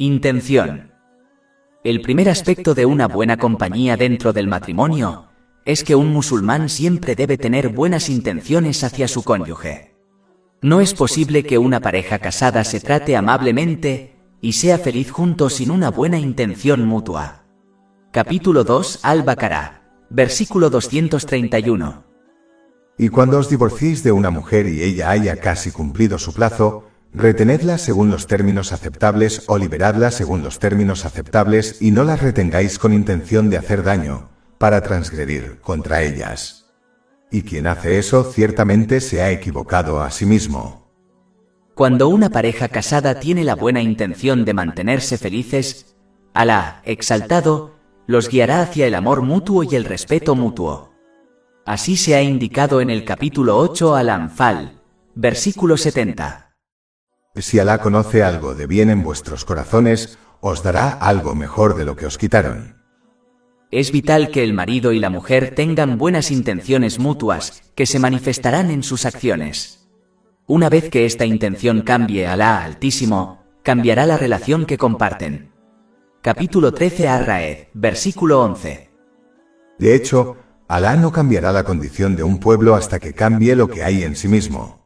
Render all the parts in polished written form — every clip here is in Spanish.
Intención. El primer aspecto de una buena compañía dentro del matrimonio es que un musulmán siempre debe tener buenas intenciones hacia su cónyuge. No es posible que una pareja casada se trate amablemente y sea feliz juntos sin una buena intención mutua. Capítulo 2 Al-Baqarah, versículo 231. Y cuando os divorciéis de una mujer y ella haya casi cumplido su plazo, retenedla según los términos aceptables o liberadla según los términos aceptables y no las retengáis con intención de hacer daño, para transgredir contra ellas. Y quien hace eso ciertamente se ha equivocado a sí mismo. Cuando una pareja casada tiene la buena intención de mantenerse felices, Alá, exaltado, los guiará hacia el amor mutuo y el respeto mutuo. Así se ha indicado en el capítulo 8 Al-Anfal, versículo 70. Si Alá conoce algo de bien en vuestros corazones, os dará algo mejor de lo que os quitaron. Es vital que el marido y la mujer tengan buenas intenciones mutuas, que se manifestarán en sus acciones. Una vez que esta intención cambie, Alá Altísimo cambiará la relación que comparten. Capítulo 13 Ar-Ra'd, versículo 11. De hecho, Alá no cambiará la condición de un pueblo hasta que cambie lo que hay en sí mismo.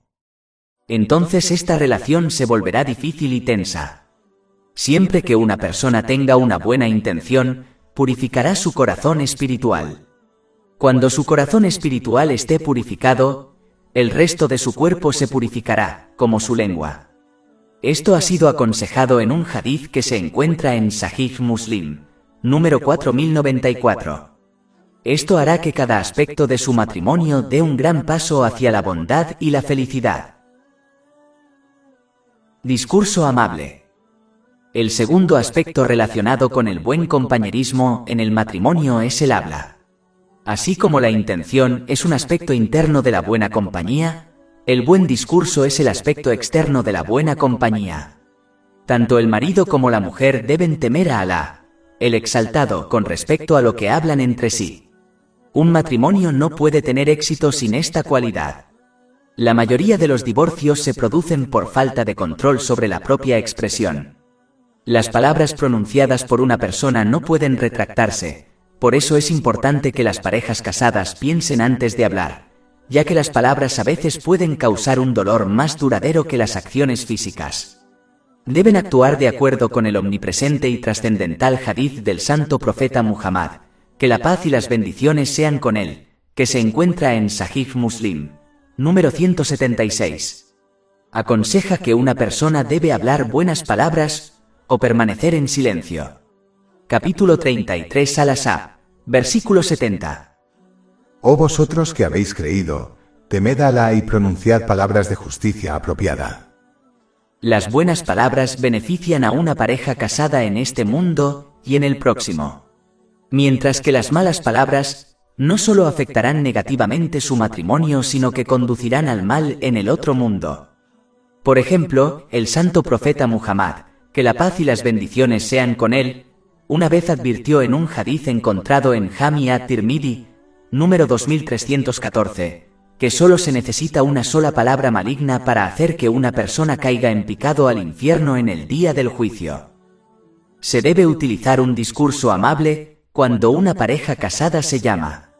Entonces esta relación se volverá difícil y tensa. Siempre que una persona tenga una buena intención, purificará su corazón espiritual. Cuando su corazón espiritual esté purificado, el resto de su cuerpo se purificará, como su lengua. Esto ha sido aconsejado en un hadith que se encuentra en Sahih Muslim, número 4094. Esto hará que cada aspecto de su matrimonio dé un gran paso hacia la bondad y la felicidad. Discurso amable. El segundo aspecto relacionado con el buen compañerismo en el matrimonio es el habla. Así como la intención es un aspecto interno de la buena compañía, el buen discurso es el aspecto externo de la buena compañía. Tanto el marido como la mujer deben temer a Alá, el exaltado, con respecto a lo que hablan entre sí. Un matrimonio no puede tener éxito sin esta cualidad. La mayoría de los divorcios se producen por falta de control sobre la propia expresión. Las palabras pronunciadas por una persona no pueden retractarse, por eso es importante que las parejas casadas piensen antes de hablar, ya que las palabras a veces pueden causar un dolor más duradero que las acciones físicas. Deben actuar de acuerdo con el omnipresente y trascendental hadith del santo profeta Muhammad, que la paz y las bendiciones sean con él, que se encuentra en Sahih Muslim, número 176. Aconseja que una persona debe hablar buenas palabras o permanecer en silencio. Capítulo 33 Al-Ahzab, versículo 70. Oh vosotros que habéis creído, temed a Alá y pronunciad palabras de justicia apropiada. Las buenas palabras benefician a una pareja casada en este mundo y en el próximo. Mientras que las malas palabras no solo afectarán negativamente su matrimonio, sino que conducirán al mal en el otro mundo. Por ejemplo, el santo profeta Muhammad, que la paz y las bendiciones sean con él, una vez advirtió en un hadith encontrado en Jami at-Tirmidhi, número 2314, que solo se necesita una sola palabra maligna para hacer que una persona caiga en picado al infierno en el día del juicio. Se debe utilizar un discurso amable cuando una pareja casada se llama.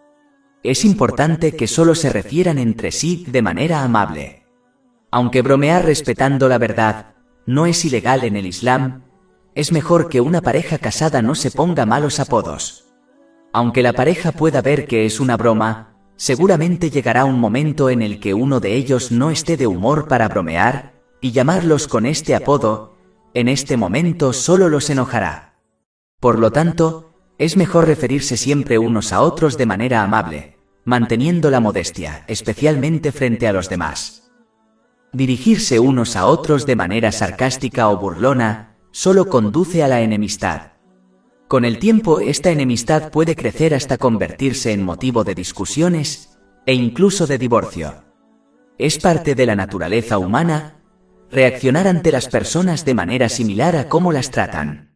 Es importante que solo se refieran entre sí de manera amable. Aunque bromear respetando la verdad no es ilegal en el Islam, es mejor que una pareja casada no se ponga malos apodos. Aunque la pareja pueda ver que es una broma, seguramente llegará un momento en el que uno de ellos no esté de humor para bromear y llamarlos con este apodo. En este momento solo los enojará. Por lo tanto, es mejor referirse siempre unos a otros de manera amable, manteniendo la modestia, especialmente frente a los demás. Dirigirse unos a otros de manera sarcástica o burlona solo conduce a la enemistad. Con el tiempo, esta enemistad puede crecer hasta convertirse en motivo de discusiones e incluso de divorcio. Es parte de la naturaleza humana reaccionar ante las personas de manera similar a cómo las tratan.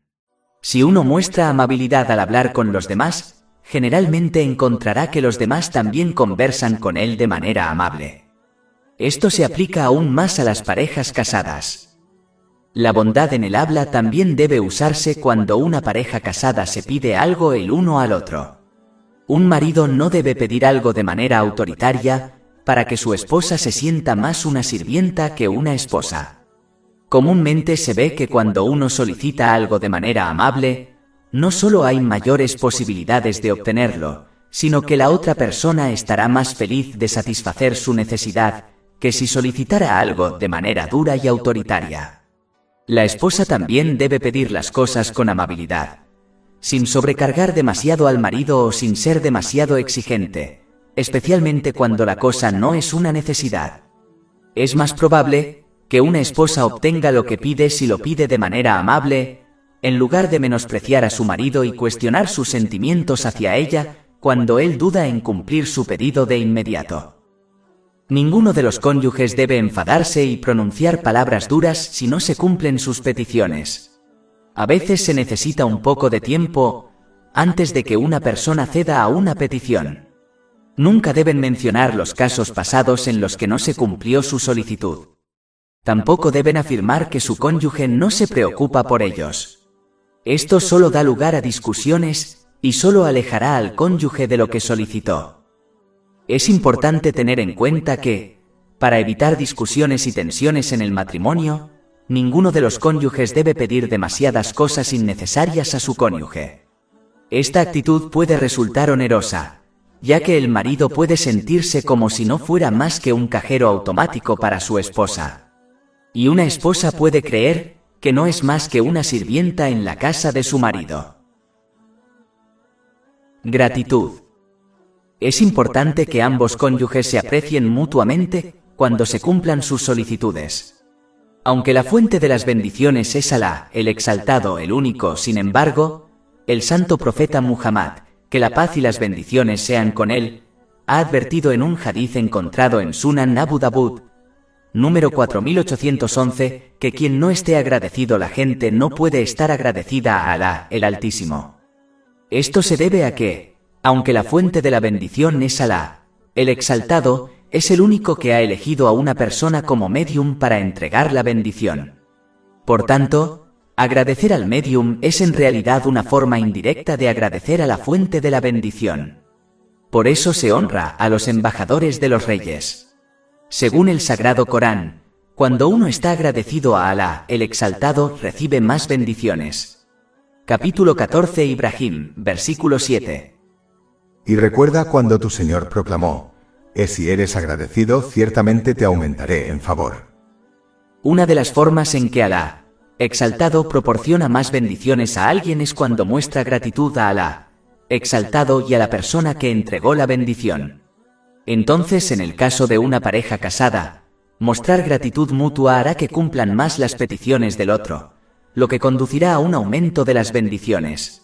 Si uno muestra amabilidad al hablar con los demás, generalmente encontrará que los demás también conversan con él de manera amable. Esto se aplica aún más a las parejas casadas. La bondad en el habla también debe usarse cuando una pareja casada se pide algo el uno al otro. Un marido no debe pedir algo de manera autoritaria para que su esposa se sienta más una sirvienta que una esposa. Comúnmente se ve que cuando uno solicita algo de manera amable, no solo hay mayores posibilidades de obtenerlo, sino que la otra persona estará más feliz de satisfacer su necesidad que si solicitara algo de manera dura y autoritaria. La esposa también debe pedir las cosas con amabilidad, sin sobrecargar demasiado al marido o sin ser demasiado exigente, especialmente cuando la cosa no es una necesidad. Es más probable que una esposa obtenga lo que pide si lo pide de manera amable, en lugar de menospreciar a su marido y cuestionar sus sentimientos hacia ella cuando él duda en cumplir su pedido de inmediato. Ninguno de los cónyuges debe enfadarse y pronunciar palabras duras si no se cumplen sus peticiones. A veces se necesita un poco de tiempo antes de que una persona ceda a una petición. Nunca deben mencionar los casos pasados en los que no se cumplió su solicitud. Tampoco deben afirmar que su cónyuge no se preocupa por ellos. Esto solo da lugar a discusiones y solo alejará al cónyuge de lo que solicitó. Es importante tener en cuenta que, para evitar discusiones y tensiones en el matrimonio, ninguno de los cónyuges debe pedir demasiadas cosas innecesarias a su cónyuge. Esta actitud puede resultar onerosa, ya que el marido puede sentirse como si no fuera más que un cajero automático para su esposa. Y una esposa puede creer que no es más que una sirvienta en la casa de su marido. Gratitud. Es importante que ambos cónyuges se aprecien mutuamente cuando se cumplan sus solicitudes. Aunque la fuente de las bendiciones es Alá, el exaltado, el único, sin embargo, el santo profeta Muhammad, que la paz y las bendiciones sean con él, ha advertido en un hadiz encontrado en Sunan Abu Dawud, número 4811, que quien no esté agradecido la gente no puede estar agradecida a Alá, el Altísimo. Esto se debe a que, aunque la fuente de la bendición es Alá, el exaltado es el único que ha elegido a una persona como medium para entregar la bendición. Por tanto, agradecer al medium es en realidad una forma indirecta de agradecer a la fuente de la bendición. Por eso se honra a los embajadores de los reyes. Según el Sagrado Corán, cuando uno está agradecido a Alá, el exaltado, recibe más bendiciones. Capítulo 14 Ibrahim, versículo 7. Y recuerda cuando tu Señor proclamó: si eres agradecido, ciertamente te aumentaré en favor. Una de las formas en que Alá, exaltado, proporciona más bendiciones a alguien es cuando muestra gratitud a Alá, exaltado, y a la persona que entregó la bendición. Entonces, en el caso de una pareja casada, mostrar gratitud mutua hará que cumplan más las peticiones del otro, lo que conducirá a un aumento de las bendiciones.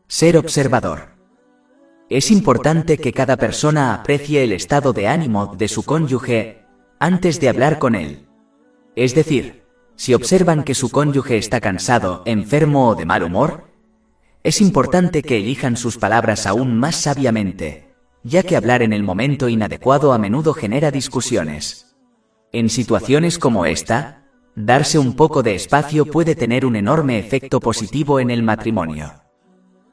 Ser observador. Es importante que cada persona aprecie el estado de ánimo de su cónyuge antes de hablar con él. Es decir, si observan que su cónyuge está cansado, enfermo o de mal humor, es importante que elijan sus palabras aún más sabiamente, ya que hablar en el momento inadecuado a menudo genera discusiones. En situaciones como esta, darse un poco de espacio puede tener un enorme efecto positivo en el matrimonio.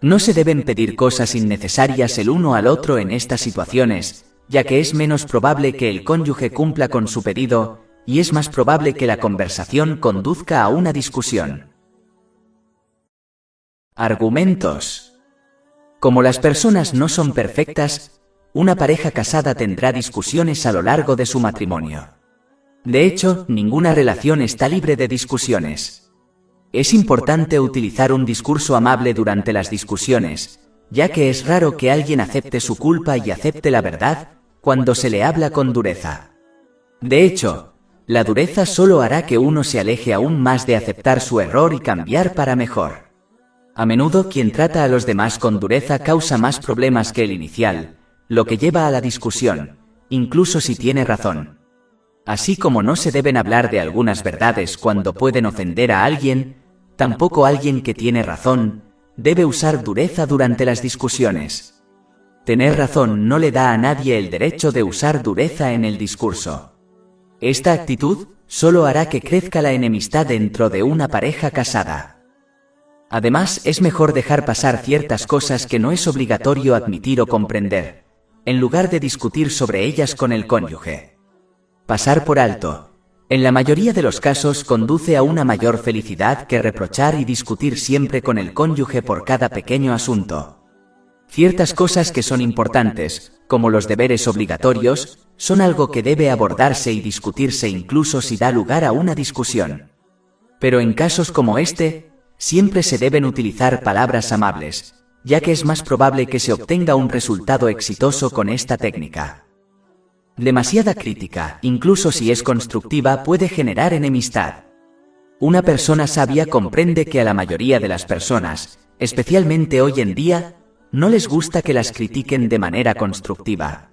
No se deben pedir cosas innecesarias el uno al otro en estas situaciones, ya que es menos probable que el cónyuge cumpla con su pedido, y es más probable que la conversación conduzca a una discusión. Argumentos. Como las personas no son perfectas, una pareja casada tendrá discusiones a lo largo de su matrimonio. De hecho, ninguna relación está libre de discusiones. Es importante utilizar un discurso amable durante las discusiones, ya que es raro que alguien acepte su culpa y acepte la verdad cuando se le habla con dureza. De hecho, la dureza solo hará que uno se aleje aún más de aceptar su error y cambiar para mejor. A menudo quien trata a los demás con dureza causa más problemas que el inicial, lo que lleva a la discusión, incluso si tiene razón. Así como no se deben hablar de algunas verdades cuando pueden ofender a alguien, tampoco alguien que tiene razón debe usar dureza durante las discusiones. Tener razón no le da a nadie el derecho de usar dureza en el discurso. Esta actitud solo hará que crezca la enemistad dentro de una pareja casada. Además, es mejor dejar pasar ciertas cosas que no es obligatorio admitir o comprender, en lugar de discutir sobre ellas con el cónyuge. Pasar por alto, en la mayoría de los casos, conduce a una mayor felicidad que reprochar y discutir siempre con el cónyuge por cada pequeño asunto. Ciertas cosas que son importantes, como los deberes obligatorios, son algo que debe abordarse y discutirse incluso si da lugar a una discusión. Pero en casos como este, siempre se deben utilizar palabras amables, ya que es más probable que se obtenga un resultado exitoso con esta técnica. Demasiada crítica, incluso si es constructiva, puede generar enemistad. Una persona sabia comprende que a la mayoría de las personas, especialmente hoy en día, no les gusta que las critiquen de manera constructiva.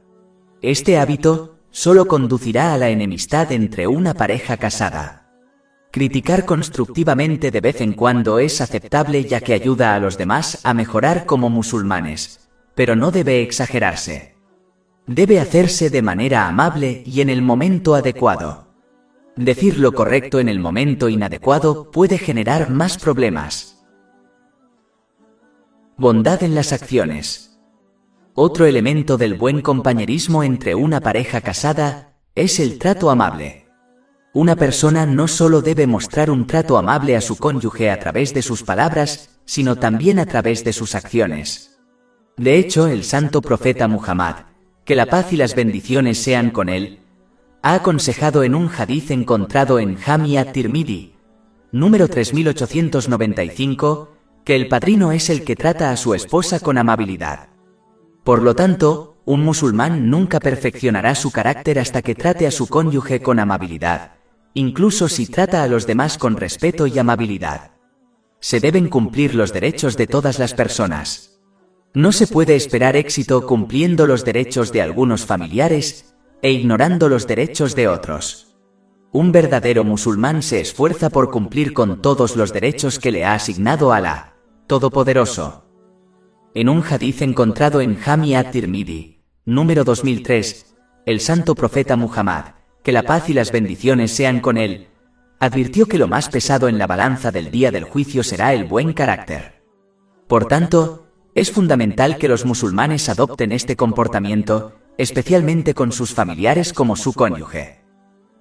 Este hábito solo conducirá a la enemistad entre una pareja casada. Criticar constructivamente de vez en cuando es aceptable ya que ayuda a los demás a mejorar como musulmanes, pero no debe exagerarse. Debe hacerse de manera amable y en el momento adecuado. Decir lo correcto en el momento inadecuado puede generar más problemas. Bondad en las acciones. Otro elemento del buen compañerismo entre una pareja casada es el trato amable. Una persona no solo debe mostrar un trato amable a su cónyuge a través de sus palabras, sino también a través de sus acciones. De hecho, el santo profeta Muhammad, que la paz y las bendiciones sean con él, ha aconsejado en un hadiz encontrado en Jami at-Tirmidhi, número 3895, que el padrino es el que trata a su esposa con amabilidad. Por lo tanto, un musulmán nunca perfeccionará su carácter hasta que trate a su cónyuge con amabilidad, incluso si trata a los demás con respeto y amabilidad. Se deben cumplir los derechos de todas las personas. No se puede esperar éxito cumpliendo los derechos de algunos familiares e ignorando los derechos de otros. Un verdadero musulmán se esfuerza por cumplir con todos los derechos que le ha asignado Alá, Todopoderoso. En un hadiz encontrado en Jami at-Tirmidhi, número 2003, el santo profeta Muhammad, que la paz y las bendiciones sean con él, advirtió que lo más pesado en la balanza del día del juicio será el buen carácter. Por tanto, es fundamental que los musulmanes adopten este comportamiento, especialmente con sus familiares como su cónyuge.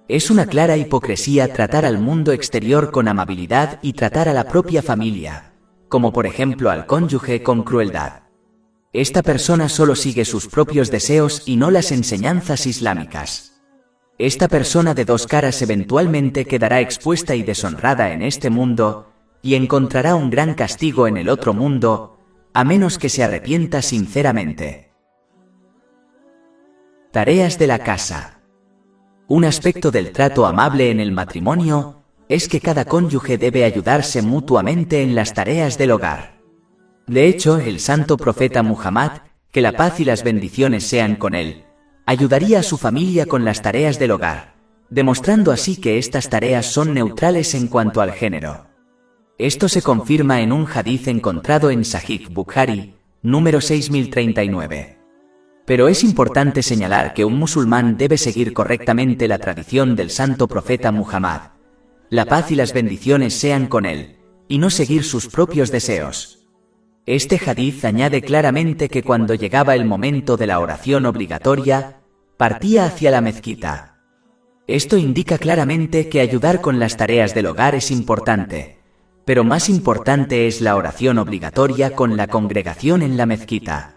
Es una clara hipocresía tratar al mundo exterior con amabilidad y tratar a la propia familia, como por ejemplo al cónyuge, con crueldad. Esta persona solo sigue sus propios deseos y no las enseñanzas islámicas. Esta persona de dos caras eventualmente quedará expuesta y deshonrada en este mundo, y encontrará un gran castigo en el otro mundo, a menos que se arrepienta sinceramente. Tareas de la casa. Un aspecto del trato amable en el matrimonio es que cada cónyuge debe ayudarse mutuamente en las tareas del hogar. De hecho, el santo profeta Muhammad, que la paz y las bendiciones sean con él, ayudaría a su familia con las tareas del hogar, demostrando así que estas tareas son neutrales en cuanto al género. Esto se confirma en un hadiz encontrado en Sahih Bukhari, número 6039. Pero es importante señalar que un musulmán debe seguir correctamente la tradición del santo profeta Muhammad, la paz y las bendiciones sean con él, y no seguir sus propios deseos. Este hadiz añade claramente que cuando llegaba el momento de la oración obligatoria, partía hacia la mezquita. Esto indica claramente que ayudar con las tareas del hogar es importante, pero más importante es la oración obligatoria con la congregación en la mezquita.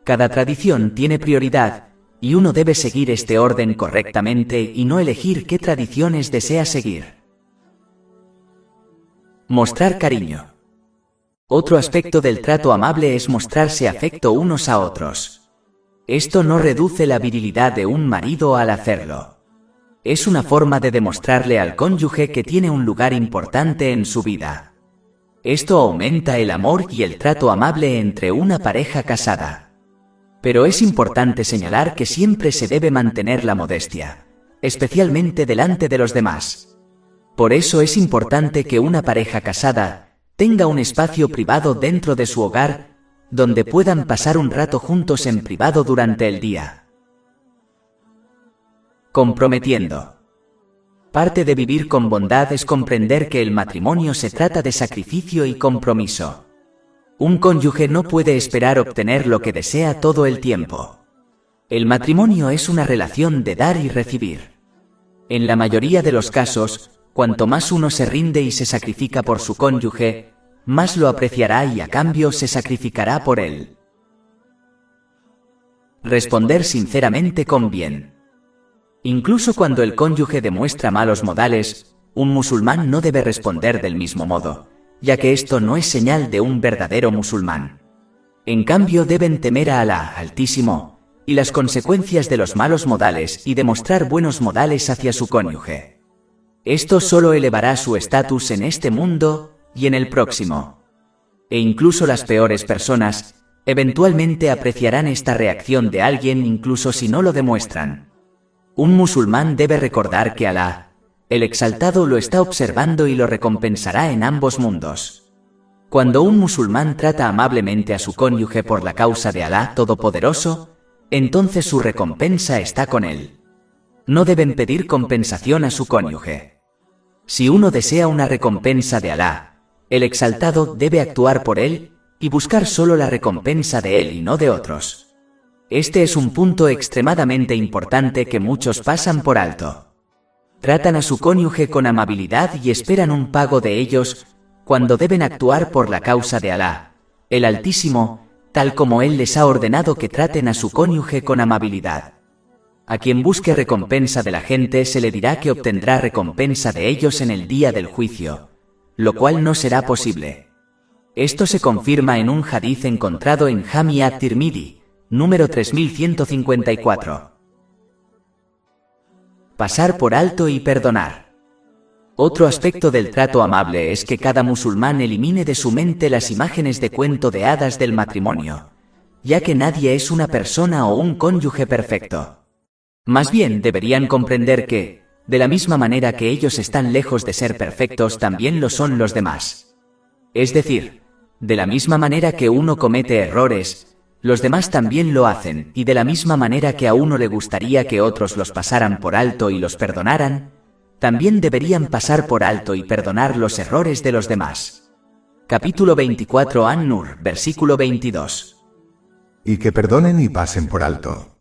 Cada tradición tiene prioridad, y uno debe seguir este orden correctamente y no elegir qué tradiciones desea seguir. Mostrar cariño. Otro aspecto del trato amable es mostrarse afecto unos a otros. Esto no reduce la virilidad de un marido al hacerlo. Es una forma de demostrarle al cónyuge que tiene un lugar importante en su vida. Esto aumenta el amor y el trato amable entre una pareja casada. Pero es importante señalar que siempre se debe mantener la modestia, especialmente delante de los demás. Por eso es importante que una pareja casada tenga un espacio privado dentro de su hogar, donde puedan pasar un rato juntos en privado durante el día. Comprometiendo. Parte de vivir con bondad es comprender que el matrimonio se trata de sacrificio y compromiso. Un cónyuge no puede esperar obtener lo que desea todo el tiempo. El matrimonio es una relación de dar y recibir. En la mayoría de los casos, cuanto más uno se rinde y se sacrifica por su cónyuge, más lo apreciará y a cambio se sacrificará por él. Responder sinceramente con bien. Incluso cuando el cónyuge demuestra malos modales, un musulmán no debe responder del mismo modo, ya que esto no es señal de un verdadero musulmán. En cambio, deben temer a Alá Altísimo y las consecuencias de los malos modales y demostrar buenos modales hacia su cónyuge. Esto solo elevará su estatus en este mundo y en el próximo. E incluso las peores personas eventualmente apreciarán esta reacción de alguien incluso si no lo demuestran. Un musulmán debe recordar que Alá, el Exaltado, lo está observando y lo recompensará en ambos mundos. Cuando un musulmán trata amablemente a su cónyuge por la causa de Alá Todopoderoso, entonces su recompensa está con él. No deben pedir compensación a su cónyuge. Si uno desea una recompensa de Alá, el Exaltado, debe actuar por él y buscar solo la recompensa de él y no de otros. Este es un punto extremadamente importante que muchos pasan por alto. Tratan a su cónyuge con amabilidad y esperan un pago de ellos, cuando deben actuar por la causa de Alá, el Altísimo, tal como Él les ha ordenado que traten a su cónyuge con amabilidad. A quien busque recompensa de la gente se le dirá que obtendrá recompensa de ellos en el día del juicio, lo cual no será posible. Esto se confirma en un hadith encontrado en Jami at-Tirmidhi, número 3154. Pasar por alto y perdonar. Otro aspecto del trato amable es que cada musulmán elimine de su mente las imágenes de cuento de hadas del matrimonio, ya que nadie es una persona o un cónyuge perfecto. Más bien deberían comprender que, de la misma manera que ellos están lejos de ser perfectos, también lo son los demás. Es decir, de la misma manera que uno comete errores, los demás también lo hacen, y de la misma manera que a uno le gustaría que otros los pasaran por alto y los perdonaran, también deberían pasar por alto y perdonar los errores de los demás. Capítulo 24 An-Nur, versículo 22. Y que perdonen y pasen por alto.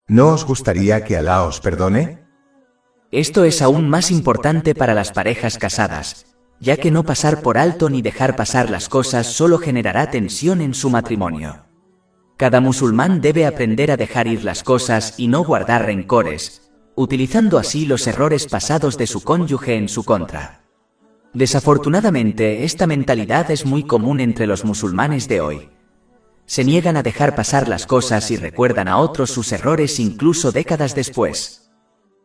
¿No os gustaría que Alá os perdone? Esto es aún más importante para las parejas casadas, ya que no pasar por alto ni dejar pasar las cosas solo generará tensión en su matrimonio. Cada musulmán debe aprender a dejar ir las cosas y no guardar rencores, utilizando así los errores pasados de su cónyuge en su contra. Desafortunadamente, esta mentalidad es muy común entre los musulmanes de hoy. Se niegan a dejar pasar las cosas y recuerdan a otros sus errores incluso décadas después.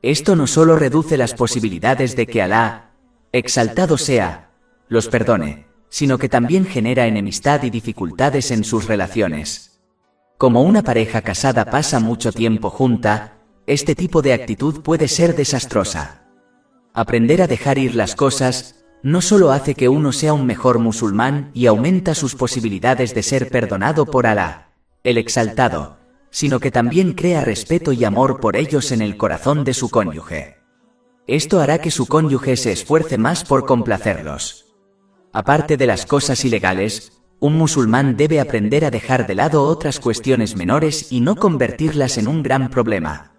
Esto no solo reduce las posibilidades de que Alá, exaltado sea, los perdone, sino que también genera enemistad y dificultades en sus relaciones. Como una pareja casada pasa mucho tiempo junta, este tipo de actitud puede ser desastrosa. Aprender a dejar ir las cosas no solo hace que uno sea un mejor musulmán y aumenta sus posibilidades de ser perdonado por Alá, el Exaltado, sino que también crea respeto y amor por ellos en el corazón de su cónyuge. Esto hará que su cónyuge se esfuerce más por complacerlos. Aparte de las cosas ilegales, un musulmán debe aprender a dejar de lado otras cuestiones menores y no convertirlas en un gran problema.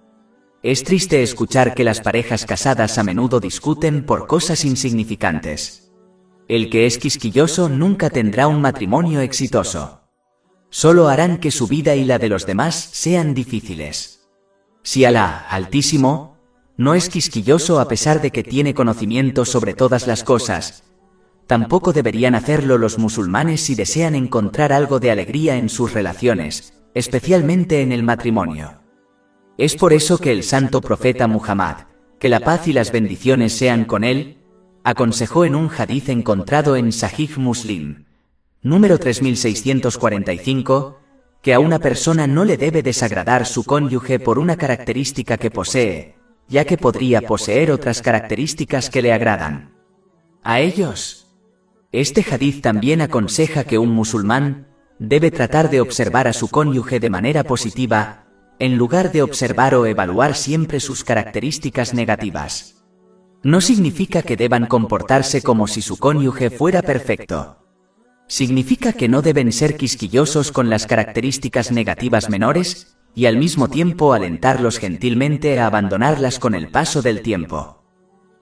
Es triste escuchar que las parejas casadas a menudo discuten por cosas insignificantes. El que es quisquilloso nunca tendrá un matrimonio exitoso. Solo harán que su vida y la de los demás sean difíciles. Si Alá Altísimo no es quisquilloso a pesar de que tiene conocimiento sobre todas las cosas, tampoco deberían hacerlo los musulmanes si desean encontrar algo de alegría en sus relaciones, especialmente en el matrimonio. Es por eso que el santo profeta Muhammad, que la paz y las bendiciones sean con él, aconsejó en un hadith encontrado en Sahih Muslim, número 3645, que a una persona no le debe desagradar su cónyuge por una característica que posee, ya que podría poseer otras características que le agradan a ellos. Este hadith también aconseja que un musulmán debe tratar de observar a su cónyuge de manera positiva, en lugar de observar o evaluar siempre sus características negativas. No significa que deban comportarse como si su cónyuge fuera perfecto. Significa que no deben ser quisquillosos con las características negativas menores y al mismo tiempo alentarlos gentilmente a abandonarlas con el paso del tiempo.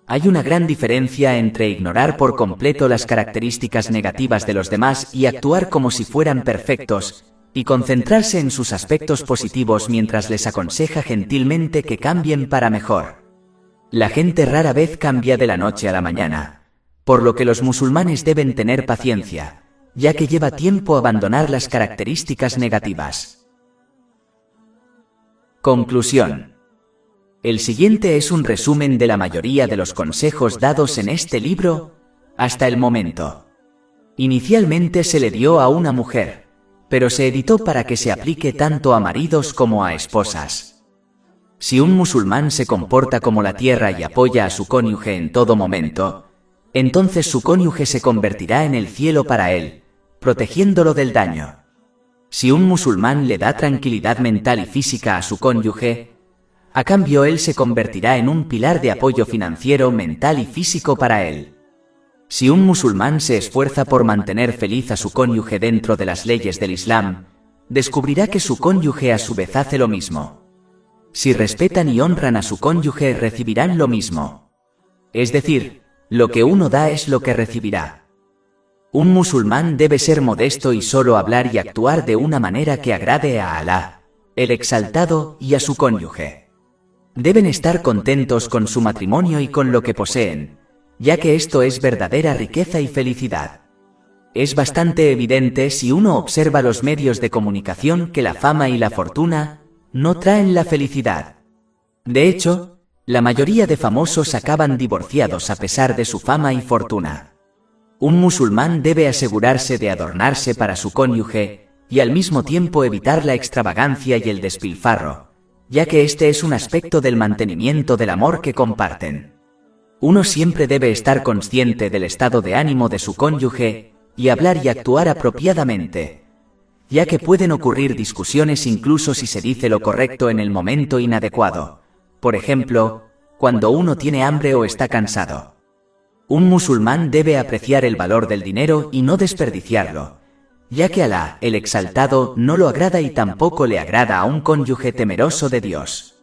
Hay una gran diferencia entre ignorar por completo las características negativas de los demás y actuar como si fueran perfectos, y concentrarse en sus aspectos positivos mientras les aconseja gentilmente que cambien para mejor. La gente rara vez cambia de la noche a la mañana, por lo que los musulmanes deben tener paciencia, ya que lleva tiempo abandonar las características negativas. Conclusión. El siguiente es un resumen de la mayoría de los consejos dados en este libro hasta el momento. Inicialmente se le dio a una mujer, pero se editó para que se aplique tanto a maridos como a esposas. Si un musulmán se comporta como la tierra y apoya a su cónyuge en todo momento, entonces su cónyuge se convertirá en el cielo para él, protegiéndolo del daño. Si un musulmán le da tranquilidad mental y física a su cónyuge, a cambio él se convertirá en un pilar de apoyo financiero, mental y físico para él. Si un musulmán se esfuerza por mantener feliz a su cónyuge dentro de las leyes del Islam, descubrirá que su cónyuge a su vez hace lo mismo. Si respetan y honran a su cónyuge, recibirán lo mismo. Es decir, lo que uno da es lo que recibirá. Un musulmán debe ser modesto y solo hablar y actuar de una manera que agrade a Alá, el Exaltado, y a su cónyuge. Deben estar contentos con su matrimonio y con lo que poseen, ya que esto es verdadera riqueza y felicidad. Es bastante evidente si uno observa los medios de comunicación que la fama y la fortuna no traen la felicidad. De hecho, la mayoría de famosos acaban divorciados a pesar de su fama y fortuna. Un musulmán debe asegurarse de adornarse para su cónyuge y al mismo tiempo evitar la extravagancia y el despilfarro, ya que este es un aspecto del mantenimiento del amor que comparten. Uno siempre debe estar consciente del estado de ánimo de su cónyuge y hablar y actuar apropiadamente, ya que pueden ocurrir discusiones incluso si se dice lo correcto en el momento inadecuado. Por ejemplo, cuando uno tiene hambre o está cansado. Un musulmán debe apreciar el valor del dinero y no desperdiciarlo, ya que Alá, el Exaltado, no lo agrada y tampoco le agrada a un cónyuge temeroso de Dios.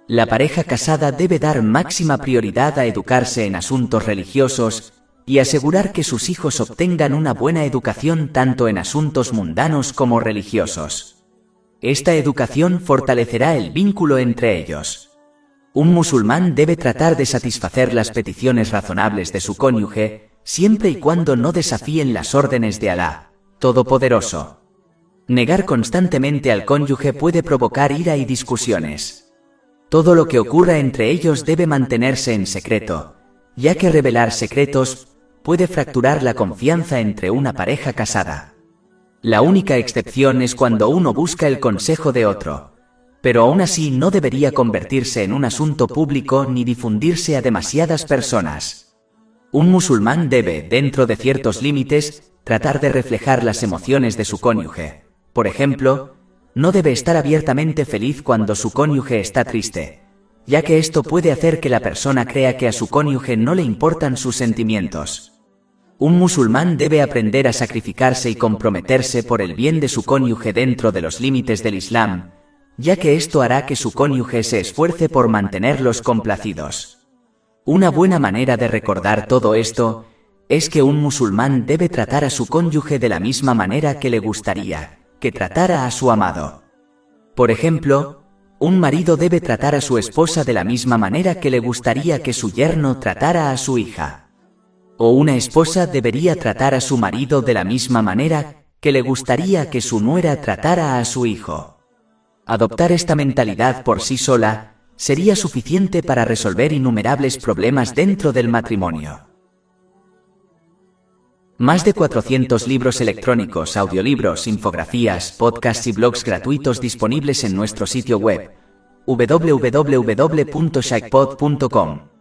La pareja casada debe dar máxima prioridad a educarse en asuntos religiosos y asegurar que sus hijos obtengan una buena educación tanto en asuntos mundanos como religiosos. Esta educación fortalecerá el vínculo entre ellos. Un musulmán debe tratar de satisfacer las peticiones razonables de su cónyuge, siempre y cuando no desafíen las órdenes de Alá, Todopoderoso. Negar constantemente al cónyuge puede provocar ira y discusiones. Todo lo que ocurra entre ellos debe mantenerse en secreto, ya que revelar secretos puede fracturar la confianza entre una pareja casada. La única excepción es cuando uno busca el consejo de otro, pero aún así no debería convertirse en un asunto público ni difundirse a demasiadas personas. Un musulmán debe, dentro de ciertos límites, tratar de reflejar las emociones de su cónyuge. Por ejemplo, no debe estar abiertamente feliz cuando su cónyuge está triste, ya que esto puede hacer que la persona crea que a su cónyuge no le importan sus sentimientos. Un musulmán debe aprender a sacrificarse y comprometerse por el bien de su cónyuge dentro de los límites del Islam, ya que esto hará que su cónyuge se esfuerce por mantenerlos complacidos. Una buena manera de recordar todo esto es que un musulmán debe tratar a su cónyuge de la misma manera que le gustaría que tratara a su amado. Por ejemplo, un marido debe tratar a su esposa de la misma manera que le gustaría que su yerno tratara a su hija. O una esposa debería tratar a su marido de la misma manera que le gustaría que su nuera tratara a su hijo. Adoptar esta mentalidad por sí sola sería suficiente para resolver innumerables problemas dentro del matrimonio. Más de 400 libros electrónicos, audiolibros, infografías, podcasts y blogs gratuitos disponibles en nuestro sitio web www.shaikpod.com.